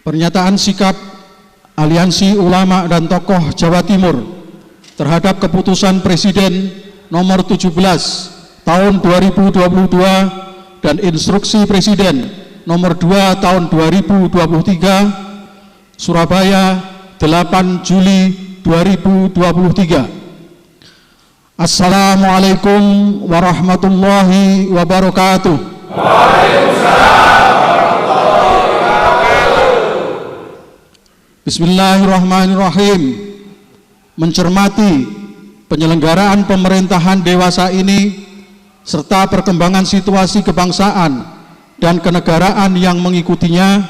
Pernyataan sikap Aliansi Ulama dan Tokoh Jawa Timur terhadap keputusan Presiden nomor 17 tahun 2022 dan instruksi Presiden nomor 2 tahun 2023 Surabaya 8 Juli 2023. Assalamualaikum warahmatullahi wabarakatuh. Waalaikumsalam warahmatullahi wabarakatuh. Bismillahirrahmanirrahim. Mencermati penyelenggaraan pemerintahan dewasa ini serta perkembangan situasi kebangsaan dan kenegaraan yang mengikutinya,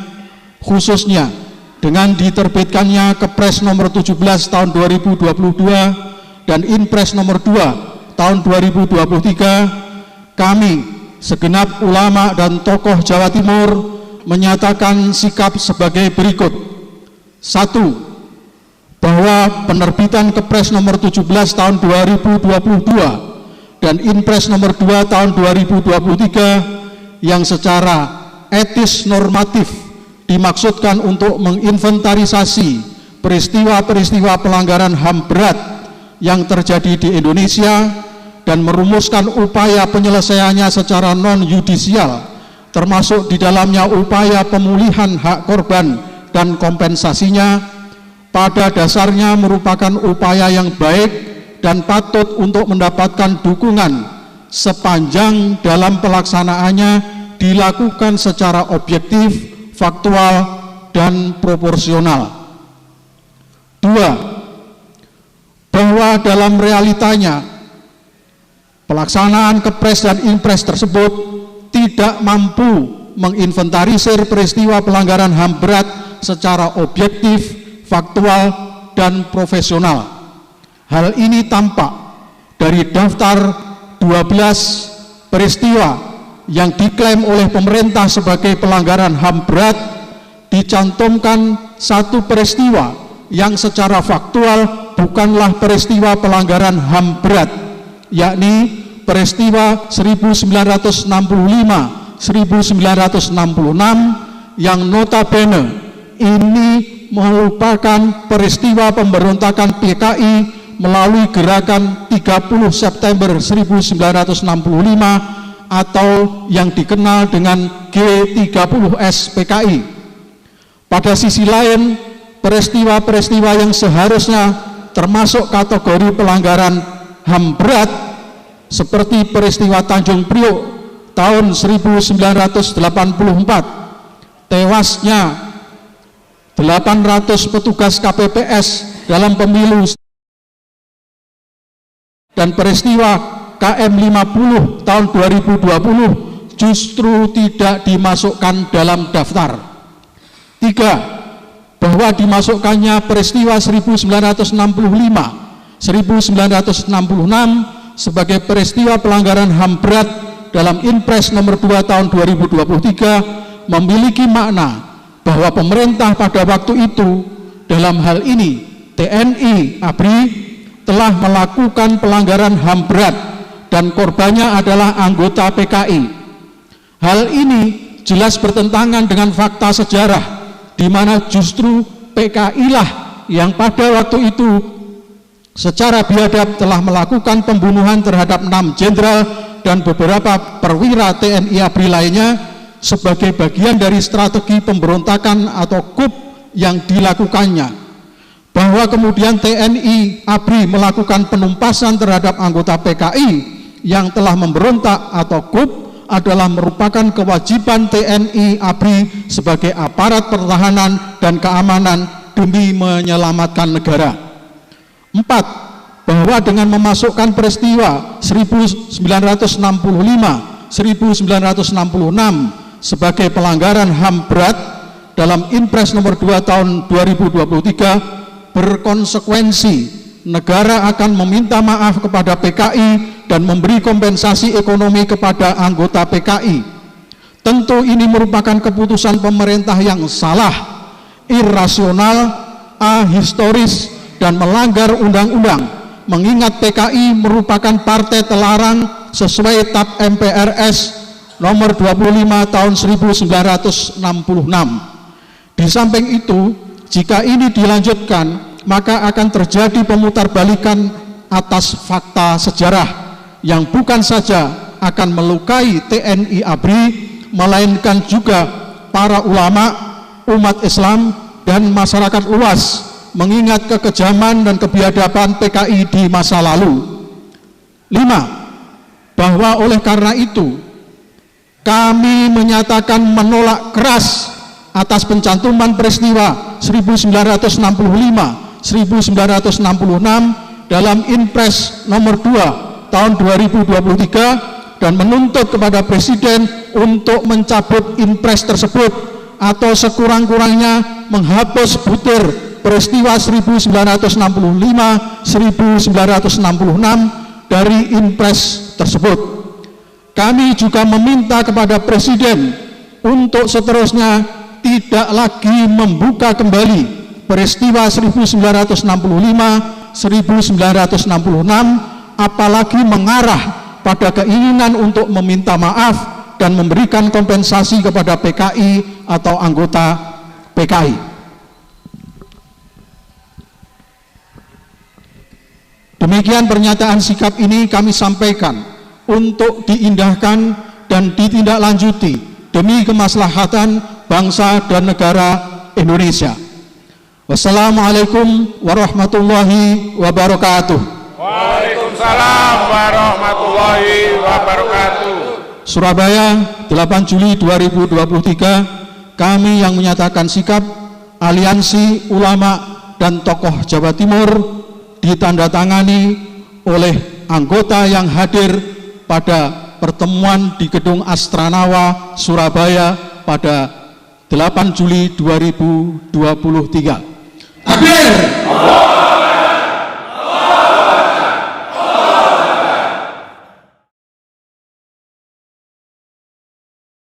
khususnya dengan diterbitkannya Kepres nomor 17 tahun 2022 dan Inpres nomor 2 tahun 2023, kami segenap ulama dan tokoh Jawa Timur menyatakan sikap sebagai berikut. 1. Bahwa penerbitan Kepres nomor 17 tahun 2022 dan Inpres nomor 2 tahun 2023 yang secara etis normatif dimaksudkan untuk menginventarisasi peristiwa-peristiwa pelanggaran HAM berat yang terjadi di Indonesia dan merumuskan upaya penyelesaiannya secara non-yudisial, termasuk di dalamnya upaya pemulihan hak korban dan kompensasinya, pada dasarnya merupakan upaya yang baik dan patut untuk mendapatkan dukungan sepanjang dalam pelaksanaannya dilakukan secara objektif, faktual, dan proporsional. 2. Bahwa dalam realitanya pelaksanaan Kepres dan Inpres tersebut tidak mampu menginventarisir peristiwa pelanggaran HAM berat secara objektif, faktual, dan profesional. Hal ini tampak dari daftar 12 peristiwa yang diklaim oleh pemerintah sebagai pelanggaran HAM berat, dicantumkan satu peristiwa yang secara faktual bukanlah peristiwa pelanggaran HAM berat, yakni peristiwa 1965-1966 yang notabene ini merupakan peristiwa pemberontakan PKI melalui gerakan 30 September 1965 atau yang dikenal dengan G30S PKI. Pada sisi lain, peristiwa-peristiwa yang seharusnya termasuk kategori pelanggaran HAM berat seperti peristiwa Tanjung Priok tahun 1984, tewasnya 800 petugas KPPS dalam pemilu, dan peristiwa KM 50 tahun 2020 justru tidak dimasukkan dalam daftar. 3. Bahwa dimasukkannya peristiwa 1965, 1966 sebagai peristiwa pelanggaran HAM berat dalam Inpres nomor 2 tahun 2023 memiliki makna bahwa pemerintah pada waktu itu, dalam hal ini TNI ABRI, telah melakukan pelanggaran HAM berat dan korbannya adalah anggota PKI. Hal ini jelas bertentangan dengan fakta sejarah, di mana justru PKI lah yang pada waktu itu secara biadab telah melakukan pembunuhan terhadap 6 jenderal dan beberapa perwira TNI ABRI lainnya sebagai bagian dari strategi pemberontakan atau coup yang dilakukannya. Bahwa kemudian TNI ABRI melakukan penumpasan terhadap anggota PKI yang telah memberontak atau coup adalah merupakan kewajiban TNI ABRI sebagai aparat pertahanan dan keamanan demi menyelamatkan negara. 4. Bahwa dengan memasukkan peristiwa 1965, 1966 sebagai pelanggaran HAM berat dalam Inpres nomor 2 tahun 2023 berkonsekuensi negara akan meminta maaf kepada PKI dan memberi kompensasi ekonomi kepada anggota PKI. Tentu ini merupakan keputusan pemerintah yang salah, irasional, ahistoris, dan melanggar undang-undang, mengingat PKI merupakan partai terlarang sesuai TAP MPRS nomor 25 tahun 1966. Di samping itu, jika ini dilanjutkan, maka akan terjadi pemutarbalikan atas fakta sejarah yang bukan saja akan melukai TNI ABRI, melainkan juga para ulama, umat Islam, dan masyarakat luas, mengingat kekejaman dan kebiadaban PKI di masa lalu. 5. Bahwa oleh karena itu, kami menyatakan menolak keras atas pencantuman peristiwa 1965, 1966 dalam Inpres nomor 2 tahun 2023 dan menuntut kepada Presiden untuk mencabut Inpres tersebut atau sekurang-kurangnya menghapus butir peristiwa 1965, 1966 dari Inpres tersebut. Kami juga meminta kepada Presiden untuk seterusnya tidak lagi membuka kembali peristiwa 1965, 1966, apalagi mengarah pada keinginan untuk meminta maaf dan memberikan kompensasi kepada PKI atau anggota PKI. Demikian pernyataan sikap ini kami sampaikan untuk diindahkan dan ditindaklanjuti demi kemaslahatan bangsa dan negara Indonesia. Wassalamualaikum warahmatullahi wabarakatuh. Waalaikumsalam warahmatullahi wabarakatuh. Surabaya, 8 Juli 2023, kami yang menyatakan sikap Aliansi Ulama dan Tokoh Jawa Timur ditandatangani oleh anggota yang hadir pada pertemuan di Gedung Astranawa, Surabaya pada 8 Juli 2023. Takbir!